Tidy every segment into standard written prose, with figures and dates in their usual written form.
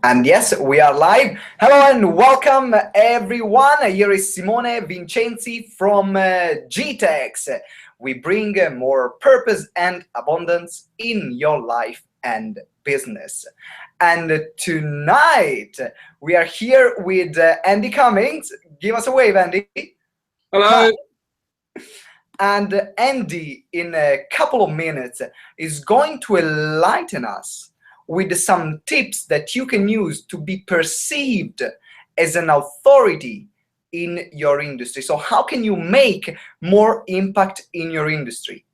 And yes, we are live. Hello and welcome everyone. Here is Simone Vincenzi from GTeX. We bring more purpose and abundance in your life and business. And tonight we are here with Andy Cummings. Give us a wave, Andy. Hello. And Andy, in a couple of minutes, is going to enlighten us with some tips that you can use to be perceived as an authority in your industry. So how can you make more impact in your industry?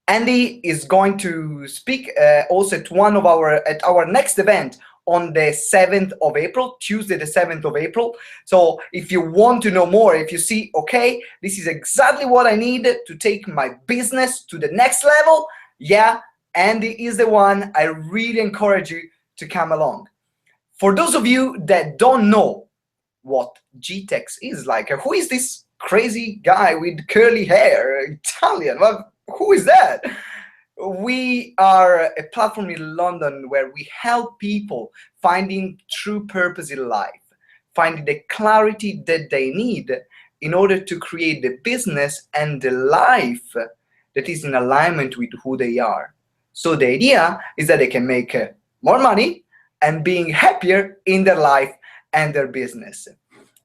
Andy is going to speak also at our next event on the 7th of April, Tuesday the 7th of April. So if you want to know more, if you see, okay, this is exactly what I need to take my business to the next level, yeah, Andy is the one. I really encourage you to come along. For those of you that don't know what GTeX is like, who is this crazy guy with curly hair, Italian? Well, who is that? We are a platform in London where we help people finding true purpose in life, finding the clarity that they need in order to create the business and the life that is in alignment with who they are. So the idea is that they can make more money and being happier in their life and their business.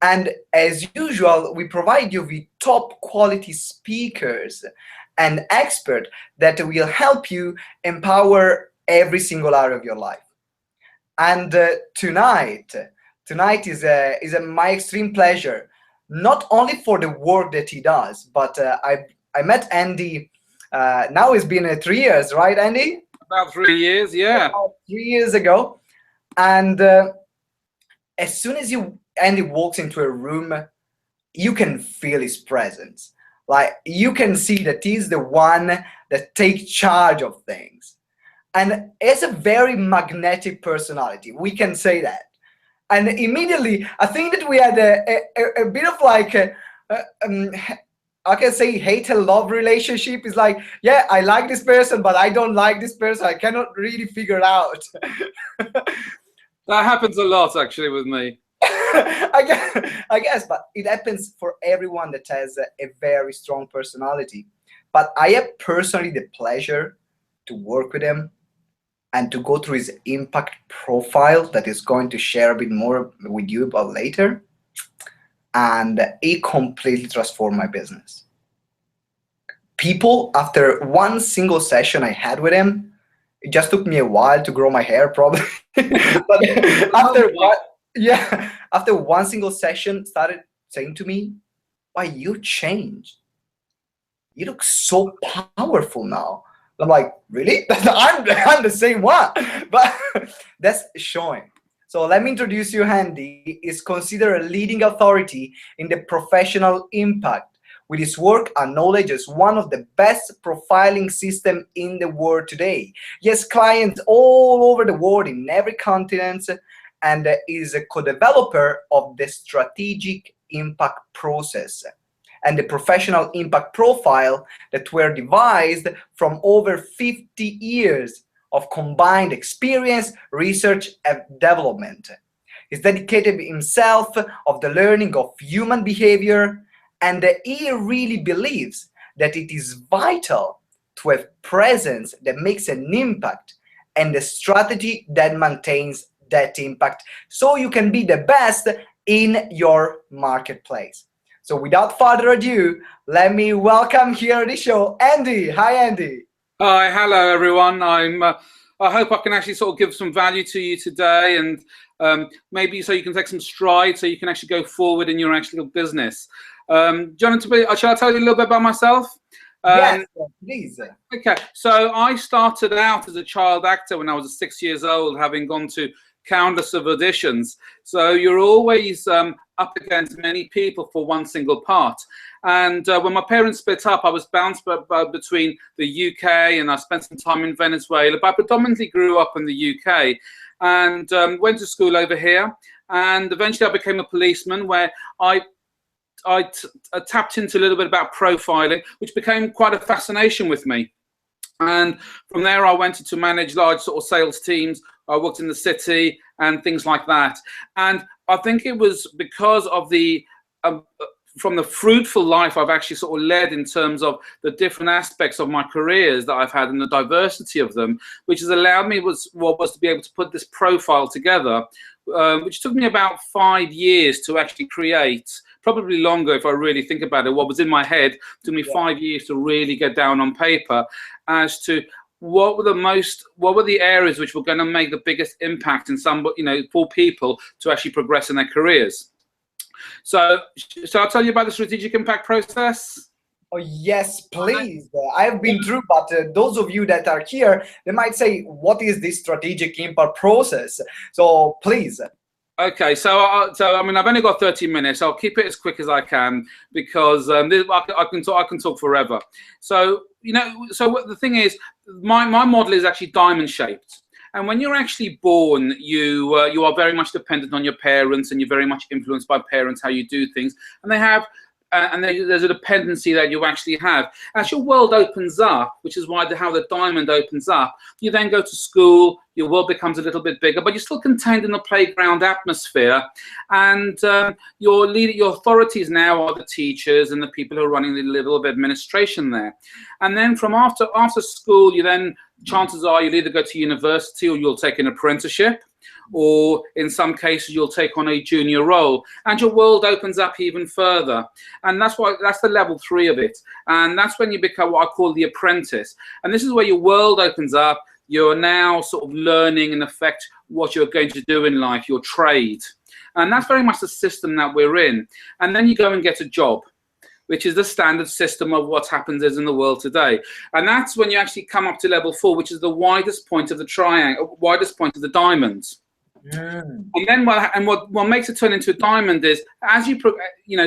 And as usual, we provide you with top quality speakers and experts that will help you empower every single area of your life. And tonight is my extreme pleasure, not only for the work that he does, but I met Andy. Now it's been 3 years, right, Andy? About 3 years, yeah. About 3 years ago. And as soon as Andy walks into a room, you can feel his presence. Like, you can see that he's the one that takes charge of things. And it's a very magnetic personality. We can say that. And immediately, I think that we had a bit of like I can say hate and love relationship. Is like, yeah, I like this person, but I don't like this person. I cannot really figure it out. That happens a lot, actually, with me. I guess, but it happens for everyone that has a very strong personality. But I have personally the pleasure to work with him and to go through his impact profile that is going to share a bit more with you about later. And it completely transformed my business. People, after one single session I had with him, it just took me a while to grow my hair, probably. But after one single session, started saying to me, "Why, you changed? You look so powerful now." I'm like, really? I'm the same one, but that's showing. So let me introduce you. Andy is considered a leading authority in the professional impact. With his work and knowledge as one of the best profiling systems in the world today. He has clients all over the world in every continent and is a co-developer of the strategic impact process and the professional impact profile that were devised from over 50 years of combined experience, research, and development. He's dedicated himself of the learning of human behavior, and he really believes that it is vital to have presence that makes an impact and a strategy that maintains that impact so you can be the best in your marketplace. So without further ado, let me welcome here on the show, Andy. Hi, Andy. Hi, hello everyone. I hope I can actually sort of give some value to you today, and maybe so you can take some strides, so you can actually go forward in your actual business. Jonathan, shall I tell you a little bit about myself? Yes, please. Okay, so I started out as a child actor when I was 6 years old, having gone to countless of auditions. So you're always up against many people for one single part. And when my parents split up, I was bounced between the UK, and I spent some time in Venezuela, but I predominantly grew up in the UK and went to school over here. And eventually I became a policeman, where I tapped into a little bit about profiling, which became quite a fascination with me. And from there, I went to manage large sort of sales teams I worked in the city, and things like that. And I think it was because of the from the fruitful life I've actually sort of led in terms of the different aspects of my careers that I've had and the diversity of them, which has allowed me was to be able to put this profile together, which took me about 5 years to actually create. Probably longer if I really think about it. What was in my head took me 5 years to really get down on paper as to what were the areas which were going to make the biggest impact in for people to actually progress in their careers. So I'll tell you about the strategic impact process. Oh, yes, please. I have been through, but those of you that are here, they might say, what is this strategic impact process? So please. Okay, so I mean, I've only got 30 minutes. I'll keep it as quick as I can because I can talk forever. So the thing is, my model is actually diamond shaped. And when you're actually born, you are very much dependent on your parents, and you're very much influenced by parents, how you do things. And there's a dependency that you actually have. As your world opens up, which is how the diamond opens up, you then go to school, your world becomes a little bit bigger, but you're still contained in the playground atmosphere. And your authorities now are the teachers and the people who are running the level of administration there. And then from after school, chances are you'll either go to university or you'll take an apprenticeship, or in some cases you'll take on a junior role, and your world opens up even further. And that's the level 3 of it. And that's when you become what I call the apprentice. And this is where your world opens up. You're now sort of learning, in effect, what you're going to do in life, your trade. And that's very much the system that we're in. And then you go and get a job, which is the standard system of what happens in the world today. And that's when you actually come up to level 4, which is the widest point of the triangle, widest point of the diamond. And then what makes it turn into a diamond is, as you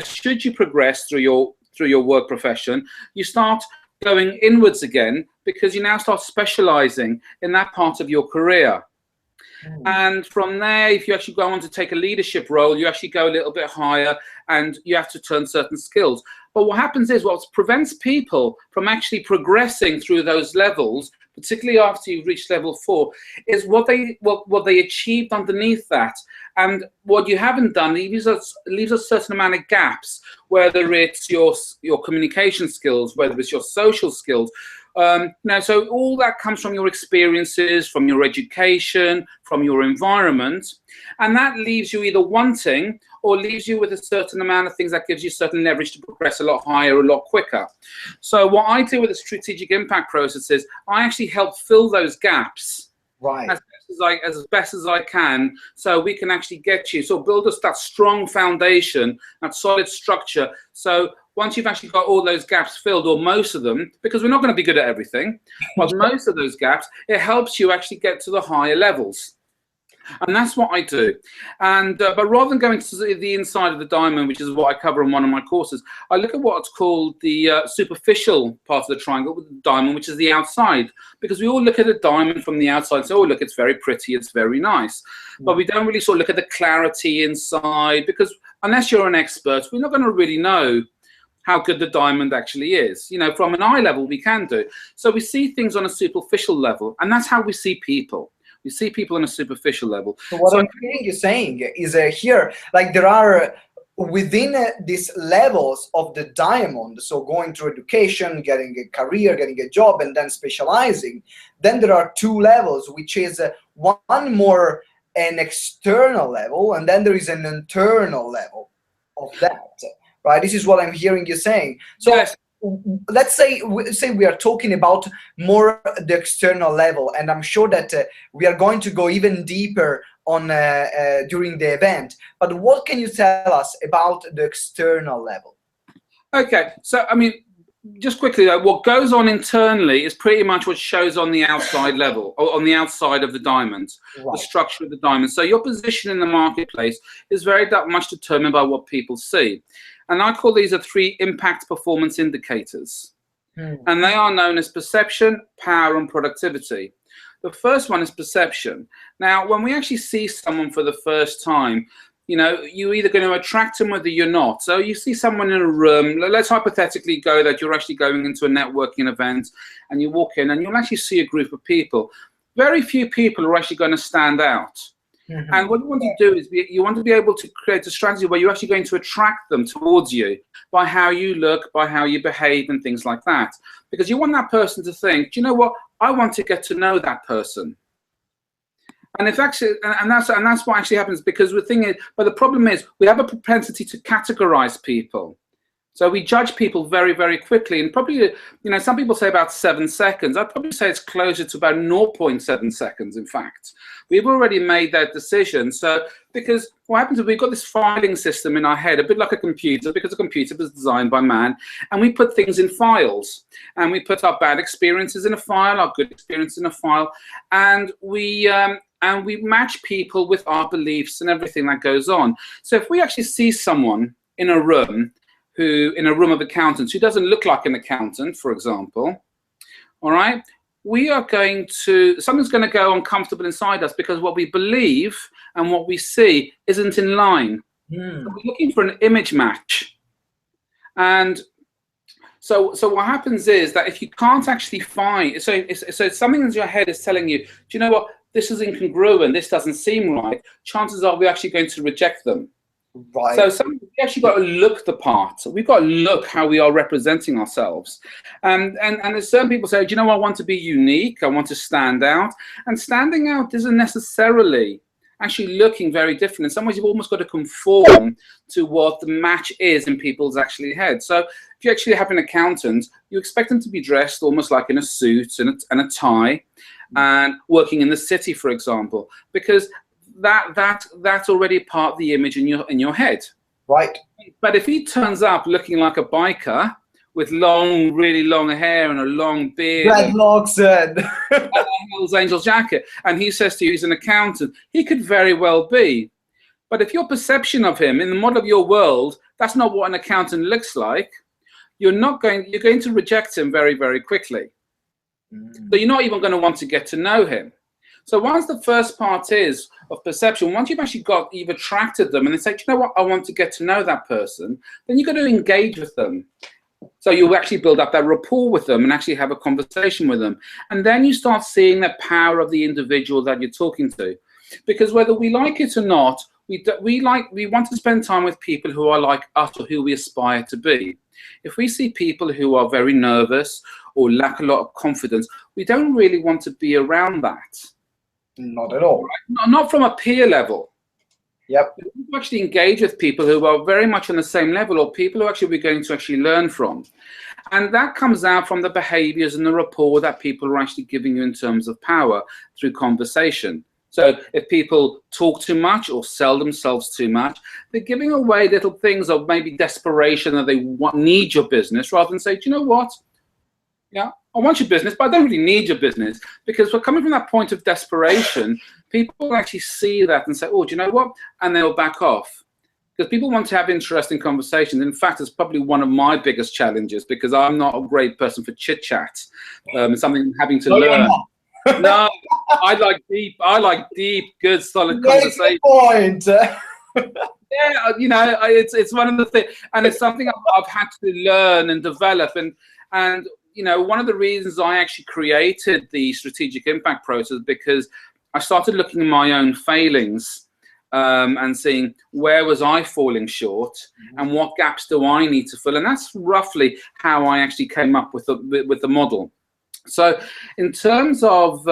should you progress through your work profession, you start going inwards again, because you now start specializing in that part of your career. And from there, if you actually go on to take a leadership role, you actually go a little bit higher, and you have to turn certain skills. But what happens is, what prevents people from actually progressing through those levels, particularly after you've reached level 4, is what they achieved underneath that. And what you haven't done leaves a certain amount of gaps, whether it's your communication skills, whether it's your social skills. So all that comes from your experiences, from your education, from your environment, and that leaves you either wanting or leaves you with a certain amount of things that gives you certain leverage to progress a lot higher, a lot quicker. So what I do with the strategic impact process is I actually help fill those gaps, right, as best as I can, so we can actually get you, so build us that strong foundation, that solid structure. So once you've actually got all those gaps filled, or most of them, because we're not going to be good at everything, but most of those gaps, it helps you actually get to the higher levels. And that's what I do. And but rather than going to the inside of the diamond, which is what I cover in one of my courses, I look at what's called the superficial part of the triangle, with the diamond, which is the outside. Because we all look at a diamond from the outside and say, oh, look, it's very pretty, it's very nice. But we don't really sort of look at the clarity inside, because unless you're an expert, we're not going to really know how good the diamond actually is. From an eye level, we can do. So we see things on a superficial level, and that's how we see people. We see people on a superficial level. So what I'm hearing you saying is here, like there are within these levels of the diamond, so going through education, getting a career, getting a job, and then specializing, then there are 2 levels, which is one more an external level, and then there is an internal level of that. Right, this is what I'm hearing you saying. So yes. Let's say we are talking about more the external level, and I'm sure that we are going to go even deeper on during the event. But what can you tell us about the external level? Okay, so I mean, just quickly though, what goes on internally is pretty much what shows on the outside level, or on the outside of the diamond, right, the structure of the diamond. So your position in the marketplace is very much determined by what people see. And I call these 3 impact performance indicators. And they are known as perception, power, and productivity. The first one is perception. Now, when we actually see someone for the first time, you're either going to attract them whether you're not. So you see someone in a room, let's hypothetically go that you're actually going into a networking event, and you walk in and you'll actually see a group of people. very few people are actually going to stand out. And what you want to do is you want to be able to create a strategy where you're actually going to attract them towards you by how you look, by how you behave, and things like that. Because you want that person to think, do you know what? I want to get to know that person. And if actually, and that's what actually happens, because the thing is, but the problem is, we have a propensity to categorize people. So we judge people very, very quickly, and probably, you know, some people say about 7 seconds. I'd probably say it's closer to about 0.7 seconds, in fact. We've already made that decision. So, because what happens is we've got this filing system in our head, a bit like a computer, because a computer was designed by man, and we put things in files. And we put our bad experiences in a file, our good experience in a file, and we match people with our beliefs and everything that goes on. So if we actually see someone in a room of accountants who doesn't look like an accountant, for example, all right, something's going to go uncomfortable inside us, because what we believe and what we see isn't in line. So we're looking for an image match. And so what happens is that if you can't actually find, so something in your head is telling you, do you know what, this is incongruent, this doesn't seem right, chances are we're actually going to reject them. Right. So we actually got to look the part. We've got to look how we are representing ourselves. And there's certain people say, do you know, I want to be unique, I want to stand out. And standing out isn't necessarily actually looking very different. In some ways, you've almost got to conform to what the match is in people's actually heads. So if you actually have an accountant, you expect them to be dressed almost like in a suit and a tie, and working in the city, for example, because that's already part of the image in your head. Right. But if he turns up looking like a biker with really long hair and a long beard, dreadlocks and a Hells Angels jacket, and he says to you he's an accountant, he could very well be. But if your perception of him in the model of your world, that's not what an accountant looks like, you're going to reject him very, very quickly. So you're not even going to want to get to know him. So once the first part is of perception, once you've attracted them and they say, you know what, I want to get to know that person, then you've got to engage with them. So you actually build up that rapport with them and actually have a conversation with them. And then you start seeing the power of the individual that you're talking to. Because whether we like it or not, we want to spend time with people who are like us or who we aspire to be. If we see people who are very nervous or lack a lot of confidence, we don't really want to be around that. Not at all. Right? Not from a peer level. Yep. We actually engage with people who are very much on the same level, or people who actually we're going to actually learn from. And that comes out from the behaviors and the rapport that people are actually giving you in terms of power through conversation. So if people talk too much or sell themselves too much, they're giving away little things of maybe desperation that they need your business, rather than say, do you know what? Yeah, I want your business, but I don't really need your business. Because we're coming from that point of desperation, people actually see that and say, oh, do you know what? And they'll back off. Because people want to have interesting conversations. In fact, it's probably one of my biggest challenges, because I'm not a great person for chit-chat. It's something I'm having to learn. No, I like deep, good, solid conversation. Point. Yeah, you know, it's one of the things, and it's something I've had to learn and develop. And you know, one of the reasons I actually created the strategic impact process, because I started looking at my own failings and seeing where was I falling short and what gaps do I need to fill. And that's roughly how I actually came up with the model. So in terms of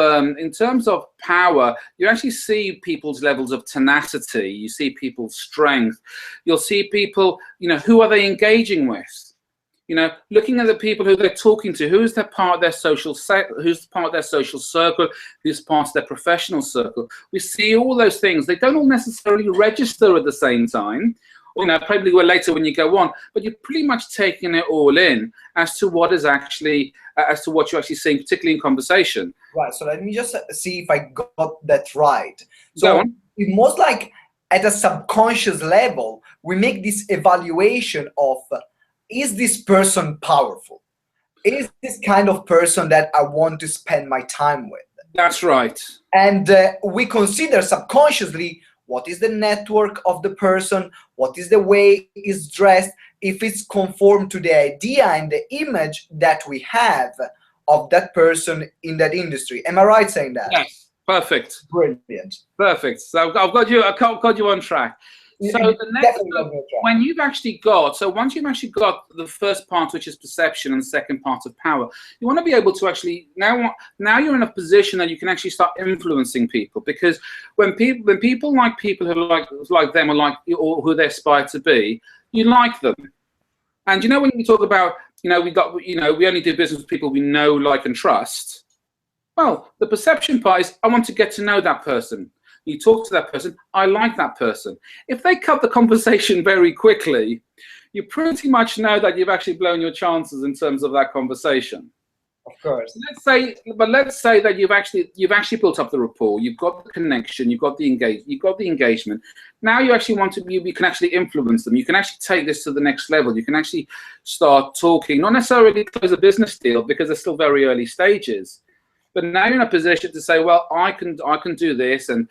power, you actually see people's levels of tenacity. You see people's strength. You'll see people, you know, who are they engaging with? You know, looking at the people who they're talking to, who's their part of their social who's part of their social circle, who's part of their professional circle. We see all those things. They don't all necessarily register at the same time. You know, probably will later when you go on, but you're pretty much taking it all in as to what is actually, as to what you're actually seeing, particularly in conversation. Right. So let me just see if I got that right. So it's most like at a subconscious level, we make this evaluation of, is this person powerful? Is this kind of person that I want to spend my time with? That's right. And we consider subconsciously, what is the network of the person? What is the way he's dressed? If it's conformed to the idea and the image that we have of that person in that industry. Am I right saying that? Yes, perfect. Brilliant. Perfect. So I've got you on track. So the next, when you've actually got, so once you've actually got the first part, which is perception, and the second part of power, you want to be able to actually, now you're in a position that you can actually start influencing people, because when people like people who like them, or who they aspire to be, you like them. And you know, when you talk about, we only do business with people we know, like, and trust. Well, the perception part is, I want to get to know that person. You talk to that person, I like that person. If they cut the conversation very quickly, you pretty much know that you've actually blown your chances in terms of that conversation. Of course. Let's say that you've actually built up the rapport, you've got the connection, you've got the engagement. Now you actually you can actually influence them. You can actually take this to the next level. You can actually start talking, not necessarily close a business deal, because they're still very early stages. But now you're in a position to say, well, I can do this, and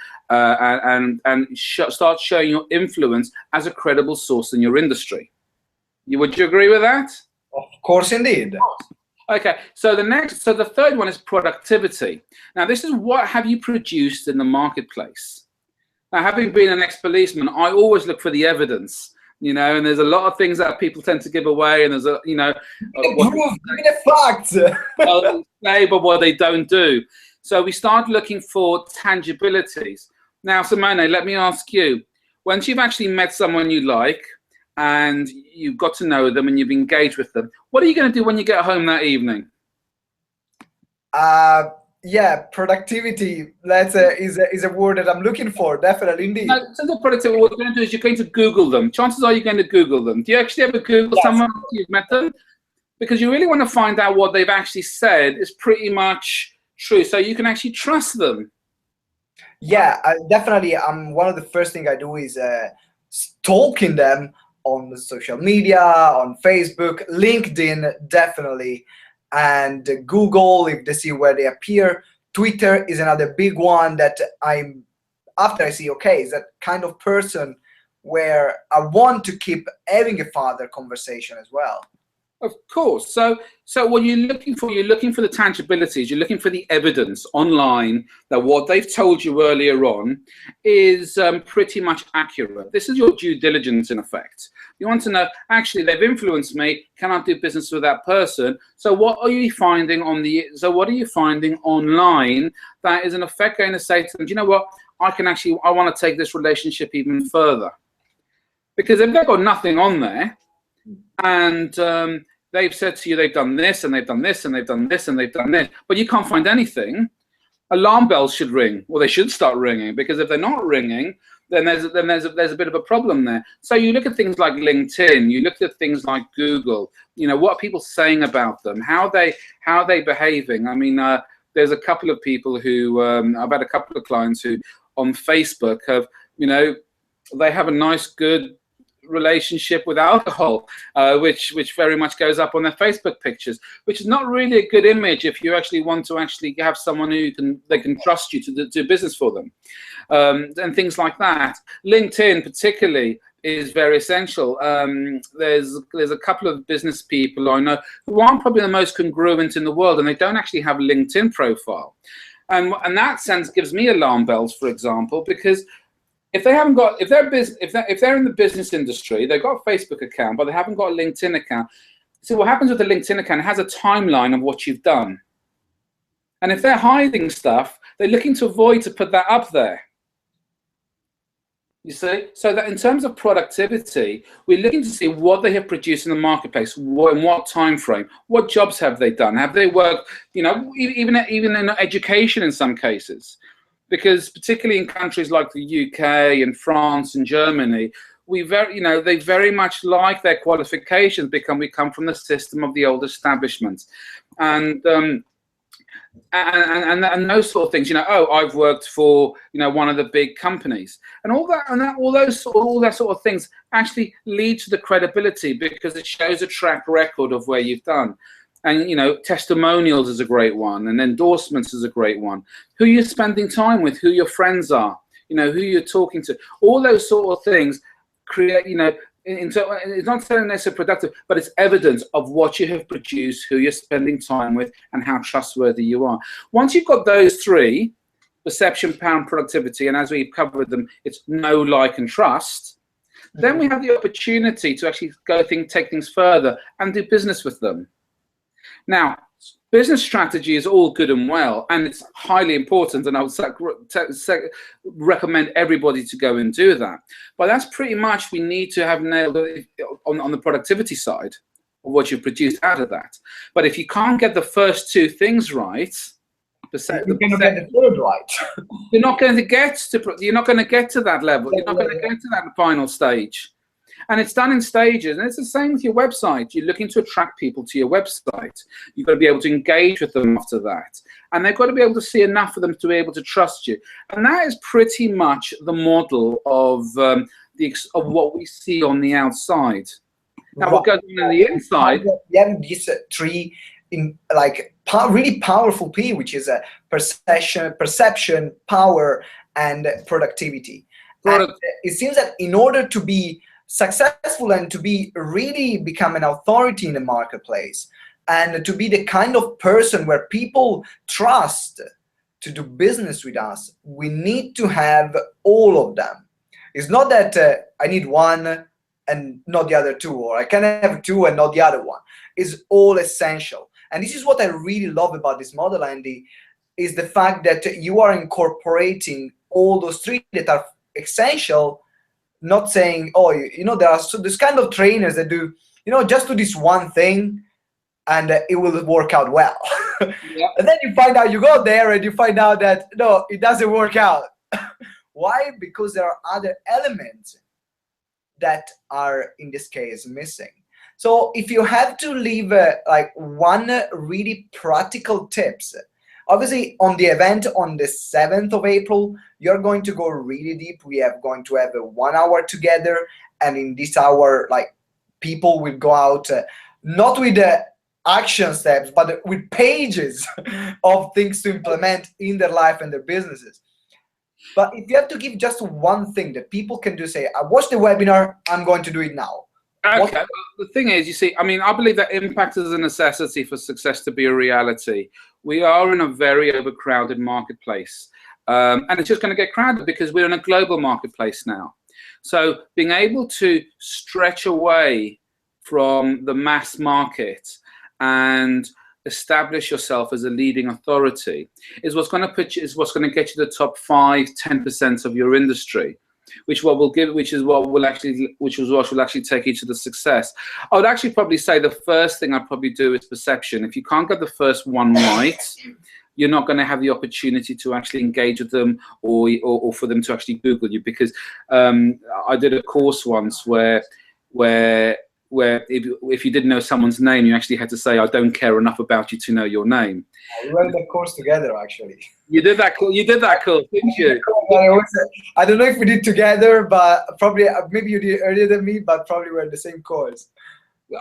start showing your influence as a credible source in your industry. Would you agree with that? Of course, indeed. Okay. So the third one is productivity. Now, this is what have you produced in the marketplace. Now, having been an ex-policeman, I always look for the evidence. And there's a lot of things that people tend to give away, and there's give me the facts. But what they don't do. So we start looking for tangibilities. Now, Simone, let me ask you, once you've actually met someone you like, and you've got to know them, and you've engaged with them, what are you going to do when you get home that evening? Yeah, productivity. Is a word that I'm looking for. Definitely, indeed. No, in terms of productivity, what you're going to do is you're going to Google them. Chances are you're going to Google them. Do you actually ever Google someone after you've met them? Because you really want to find out what they've actually said is pretty much true, so you can actually trust them. Yeah, definitely. One of the first things I do is stalking them on the social media, on Facebook, LinkedIn, definitely. And Google, if they see where they appear. Twitter is another big one that after I see, okay, is that kind of person where I want to keep having a further conversation as well. Of course. So what you're looking for the tangibilities, you're looking for the evidence online that what they've told you earlier on is pretty much accurate. This is your due diligence in effect. You want to know, actually, they've influenced me. Can I do business with that person? So what are you finding online that is in effect going to say to them, do you know what? I want to take this relationship even further. Because if they've got nothing on there, and they've said to you they've done this, and they've done this, and they've done this, and they've done this, but you can't find anything, alarm bells should ring, or they should start ringing, because if they're not ringing, then there's a bit of a problem there. So you look at things like LinkedIn, you look at things like Google, what are people saying about them, how are they behaving? I mean, there's a couple of people who I've had a couple of clients who on Facebook have, they have a nice, good relationship with alcohol, which very much goes up on their Facebook pictures, which is not really a good image if you actually want to actually have someone who they can trust you to do business for them, and things like that. LinkedIn particularly is very essential. There's a couple of business people I know who aren't probably the most congruent in the world, and they don't actually have a LinkedIn profile, and that sense gives me alarm bells, for example, because if they're in the business industry, they've got a Facebook account, but they haven't got a LinkedIn account. So what happens with the LinkedIn account? It has a timeline of what you've done. And if they're hiding stuff, they're looking to avoid to put that up there. You see? So that in terms of productivity, we're looking to see what they have produced in the marketplace, in what time frame, what jobs have they done, have they worked, even in education in some cases. Because particularly in countries like the UK and France and Germany, they very much like their qualifications because we come from the system of the old establishment, and those sort of things. I've worked for one of the big companies, and all that sort of things actually lead to the credibility because it shows a track record of where you've done. And, testimonials is a great one, and endorsements is a great one. Who you're spending time with, who your friends are, who you're talking to, all those sort of things create, it's not necessarily productive, but it's evidence of what you have produced, who you're spending time with, and how trustworthy you are. Once you've got those three, perception, power, and productivity, and as we've covered them, it's know, like, and trust, then we have the opportunity to actually take things further and do business with them. Now, business strategy is all good and well, and it's highly important, and I would recommend everybody to go and do that. But that's pretty much we need to have nailed on the productivity side of what you've produced out of that. But if you can't get the first two things right, you're going to get the third right. You're not going to get to that level. You're not going to get to that final stage. And it's done in stages, and it's the same with your website. You're looking to attract people to your website. You've got to be able to engage with them after that. And they've got to be able to see enough of them to be able to trust you. And that is pretty much the model of what we see on the outside. Now, what goes on the inside? We have these three really powerful P, which is perception, power, and productivity. And it seems that in order to be successful and to be really become an authority in the marketplace and to be the kind of person where people trust to do business with us, we need to have all of them. It's not that I need one and not the other two, or I can have two and not the other one. It's all essential. And this is what I really love about this model, Andy, is the fact that you are incorporating all those three that are essential. Not saying, oh, there are this kind of trainers that do, just do this one thing and it will work out well. Yeah. And then you find out, you go there and you find out that, no, it doesn't work out. Why? Because there are other elements that are, in this case, missing. So if you have to leave one really practical tips, obviously, on the event on the 7th of April, you're going to go really deep. We are going to have a 1 hour together. And in this hour, people will go out, not with the action steps, but with pages of things to implement in their life and their businesses. But if you have to give just one thing that people can do, say, I watched the webinar, I'm going to do it now. Okay, well, the thing is, you see, I believe that impact is a necessity for success to be a reality. We are in a very overcrowded marketplace, and it's just going to get crowded because we're in a global marketplace now. So being able to stretch away from the mass market and establish yourself as a leading authority is what's going to get you the top 5–10% of your industry. Which is what will actually take you to the success. I would actually probably say the first thing I'd probably do is perception. If you can't get the first one right, you're not going to have the opportunity to actually engage with them or for them to actually Google you. Because I did a course once where if you didn't know someone's name, you actually had to say, I don't care enough about you to know your name. We ran the course together, actually. You did that course, didn't you? I don't know if we did together, but probably maybe you did earlier than me, but probably we're in the same course.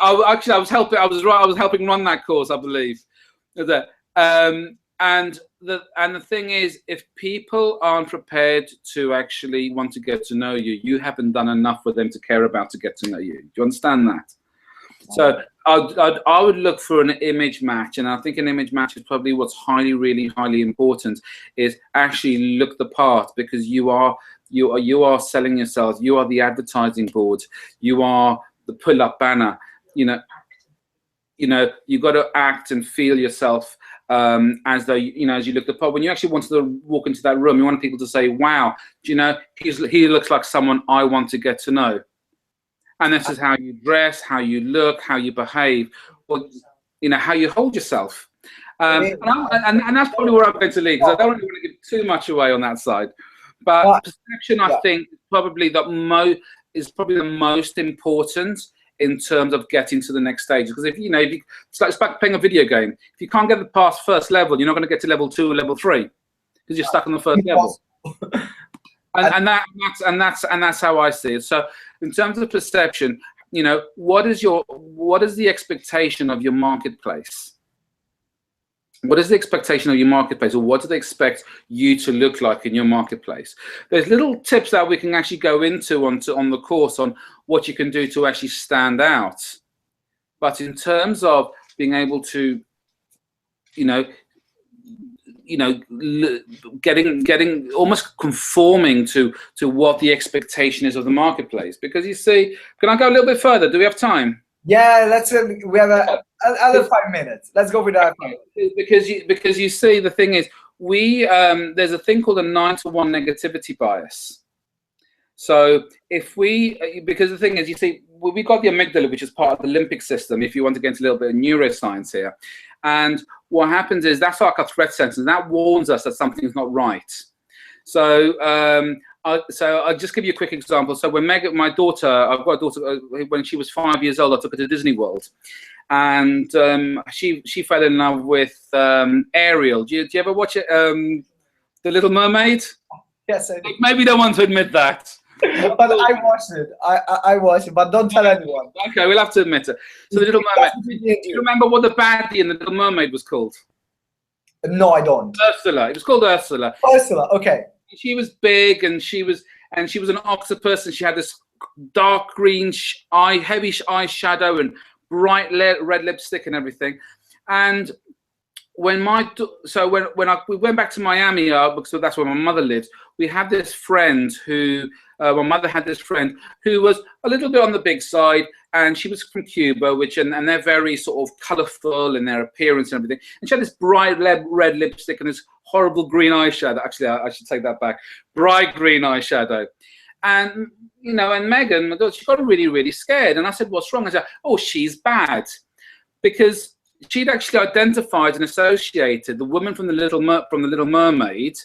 I was helping run that course, I believe. And the thing is, if people aren't prepared to actually want to get to know you, you haven't done enough for them to care about to get to know you. Do you understand that? So I would look for an image match, and I think an image match is probably what's really highly important. Is actually look the part, because you are selling yourself. You are the advertising board. You are the pull-up banner. You got to act and feel yourself as though as you look the part. When you actually wanted to walk into that room, you want people to say, "Wow, he looks like someone I want to get to know." And this is how you dress, how you look, how you behave, or how you hold yourself. And that's probably where I'm going to lead, because I don't really want to give too much away on that side. But perception, I think, is probably the most important in terms of getting to the next stage. Because if it's like playing a video game. If you can't get past first level, you're not going to get to level 2 or level 3 because you're stuck on the first level. And that's how I see it. So in terms of perception, what is the expectation of your marketplace? What is the expectation of your marketplace, or what do they expect you to look like in your marketplace? There's little tips that we can actually go into on the course on what you can do to actually stand out. But in terms of being able to, getting almost conforming to what the expectation is of the marketplace. Because you see, can I go a little bit further? Do we have time? Yeah, let's. We have another 5 minutes. Let's go with that. Because you see, the thing is, there's a thing called a 9-to-1 negativity bias. So because the thing is, you see, we got the amygdala, which is part of the limbic system, if you want to get into a little bit of neuroscience here. And what happens is that's like a threat sensor, and that warns us that something's not right. So I'll just give you a quick example. So when my daughter, I've got a daughter, when she was 5 years old, I took her to Disney World. And she fell in love with Ariel. Do you ever watch it, The Little Mermaid? Yes, I do. Maybe you don't want to admit that. But I watched it. I watched it, but don't tell anyone. Okay, we'll have to admit it. So The Little Mermaid. Do you remember what the baddie in The Little Mermaid was called? No, I don't. Ursula. It was called Ursula. Ursula, okay. She was big, and she was an octopus, and she had this dark green heavy eyeshadow and bright red lipstick and everything. And when we went back to Miami, because that's where my mother lives, we had this friend who my mother had this friend who was a little bit on the big side, and she was from Cuba, and they're very sort of colourful in their appearance and everything. And she had this bright red lipstick and this horrible green eyeshadow. Actually, I should take that back. Bright green eyeshadow. And and Megan, she got really, really scared. And I said, "What's wrong?" I said, "Oh, she's bad," because she'd actually identified and associated the woman from the Little Mermaid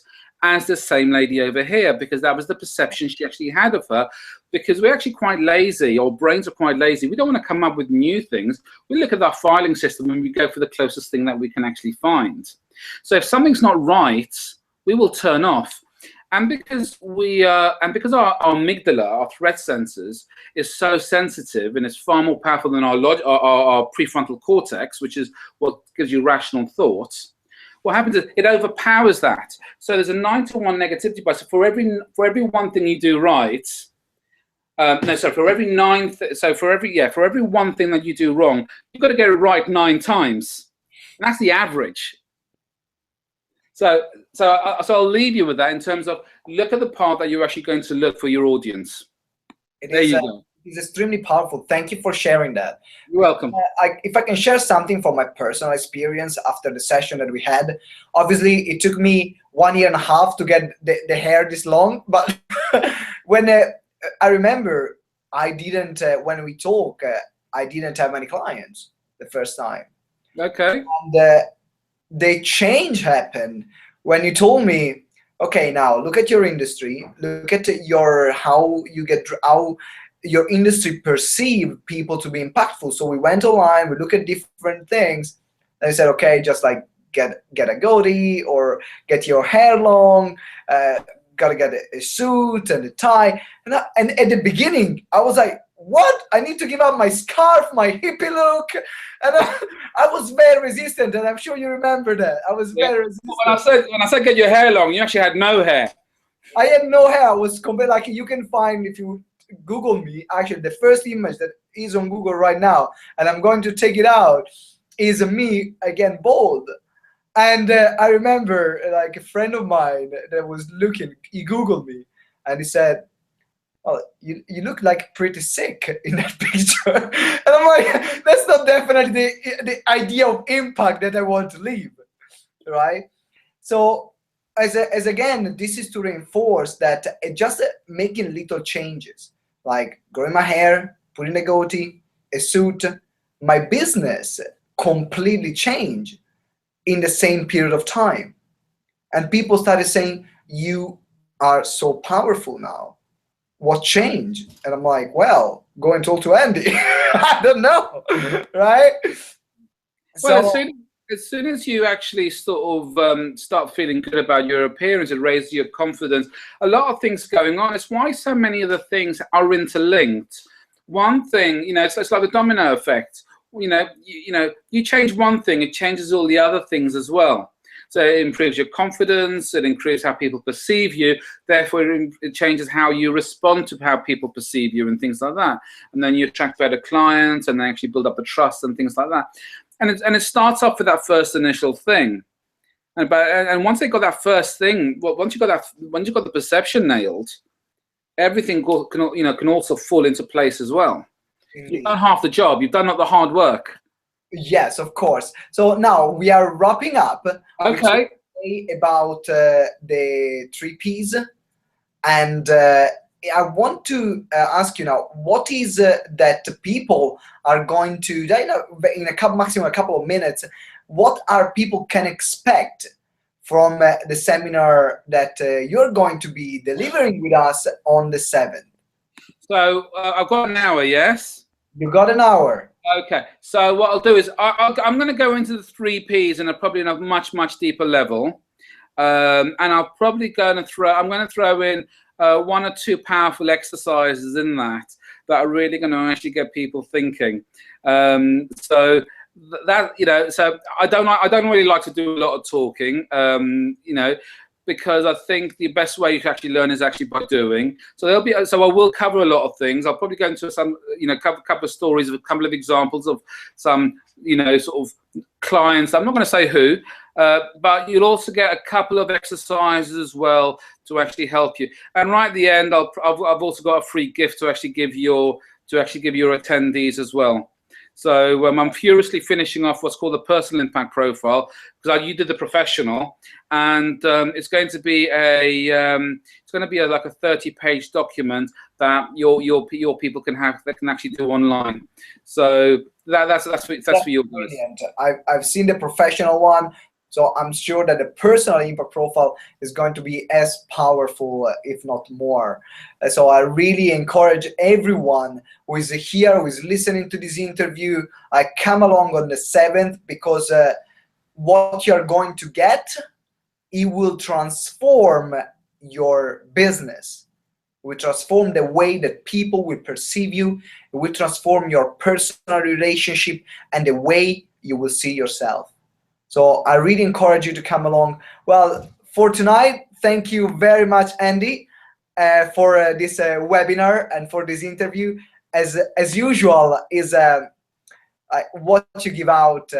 as the same lady over here, because that was the perception she actually had of her. Because we're actually quite lazy, our brains are quite lazy. We don't want to come up with new things. We look at our filing system and we go for the closest thing that we can actually find. So if something's not right, we will turn off. And because our amygdala, our threat sensors, is so sensitive and it's far more powerful than our prefrontal cortex, which is what gives you rational thoughts, what happens is it overpowers that. So there's a 9-to-1 negativity bias. So for every one thing you do right, for every one thing that you do wrong, you've got to get it right 9 times, and that's the average. So I'll leave you with that in terms of look at the part that you're actually going to look for your audience. There you go. It's extremely powerful. Thank you for sharing that. You're welcome. If I can share something from my personal experience after the session that we had, obviously it took me 1.5 years to get the hair this long, but when I remember I didn't, when we talk, I didn't have many clients the first time. Okay. And the change happened when you told me, okay, now look at your industry, look at how your industry perceive people to be impactful. So we went online, we look at different things, and I said, okay, just like get a goatee or get your hair long, gotta get a suit and a tie. And at the beginning, I was like, what? I need to give up my scarf, my hippie look. And I was very resistant, and I'm sure you remember that. I was very resistant. When I said get your hair long, you actually had no hair. I had no hair. I was completely, like, you can find, if you Google me, actually the first image that is on Google right now, and I'm going to take it out, is me, again, bald. And I remember, like, a friend of mine that was looking, he Googled me, and he said, oh, you look like pretty sick in that picture. And I'm like, that's not definitely the idea of impact that I want to leave, right? So as again, this is to reinforce that just making little changes, like growing my hair, putting a goatee, a suit, my business completely changed in the same period of time. And people started saying, you are so powerful now. What changed? And I'm like, well, go and talk to Andy. I don't know, right? Well, so, as soon as you actually sort of start feeling good about your appearance, it raises your confidence. A lot of things going on. It's why so many of the things are interlinked. One thing, it's like the domino effect. you change one thing, it changes all the other things as well. So it improves your confidence, it improves how people perceive you, therefore it changes how you respond to how people perceive you and things like that. And then you attract better clients and they actually build up the trust and things like that. And it starts off with that first initial thing. And once they got that first thing, well, once you got the perception nailed, everything can also fall into place as well. Indeed. You've done half the job, you've done not the hard work. Yes, of course. So now we are wrapping up. Okay. About the 3 Ps, and I want to ask you now, what is that people are going to, in maximum a couple of minutes, what are people can expect from the seminar that you're going to be delivering with us on the 7th? So I've got an hour, yes? You got an hour. Okay, so what I'll do is I'm going to go into the 3 Ps in probably a much deeper level, and I'm going to throw in 1 or 2 powerful exercises in that are really going to actually get people thinking. So I don't really like to do a lot of talking, because I think the best way you can actually learn is actually by doing. So I will cover a lot of things. I'll probably go into some, couple of stories of a couple of examples of some, sort of clients. I'm not going to say who, but you'll also get a couple of exercises as well to actually help you. And right at the end, I've also got a free gift to actually give your attendees as well. So I'm furiously finishing off what's called the personal impact profile, because you did the professional, and it's going to be like a 30-page document that your people can actually do online. So that's for you guys. Brilliant. I've seen the professional one. So I'm sure that the personal impact profile is going to be as powerful, if not more. So I really encourage everyone who is here, who is listening to this interview, come along on the 7th, because what you're going to get, it will transform your business. It will transform the way that people will perceive you. It will transform your personal relationship and the way you will see yourself. So I really encourage you to come along. Well, for tonight, thank you very much, Andy, for this webinar and for this interview. As usual, what you give out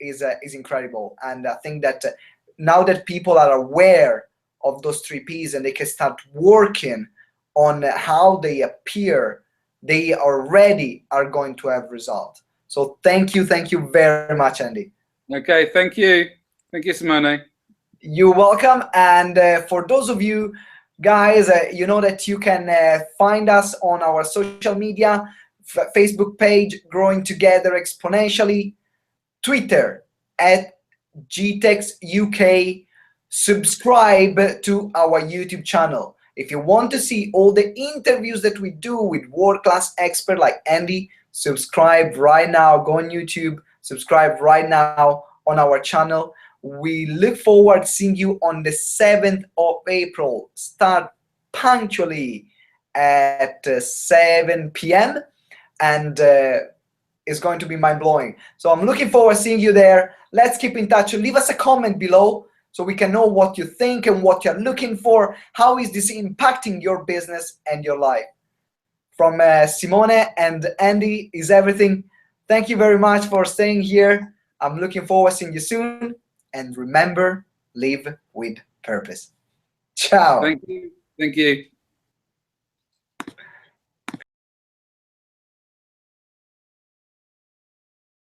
is incredible. And I think that now that people are aware of those 3 Ps and they can start working on how they appear, they already are going to have results. So thank you very much, Andy. Okay, thank you, Simone. You're welcome. And for those of you guys, you know that you can find us on our social media, Facebook page, Growing Together Exponentially, Twitter at GTeX UK. Subscribe to our YouTube channel. If you want to see all the interviews that we do with world-class experts like Andy, subscribe right now. Go on YouTube, subscribe right now on our channel. We look forward to seeing you on the 7th of April. Start punctually at 7 p.m. and it's going to be mind-blowing. So I'm looking forward to seeing you there. Let's keep in touch. Leave us a comment below so we can know what you think and what you're looking for. How is this impacting your business and your life? From Simone and Andy is everything. Thank you very much for staying here. I'm looking forward to seeing you soon. And remember, live with purpose. Ciao. Thank you.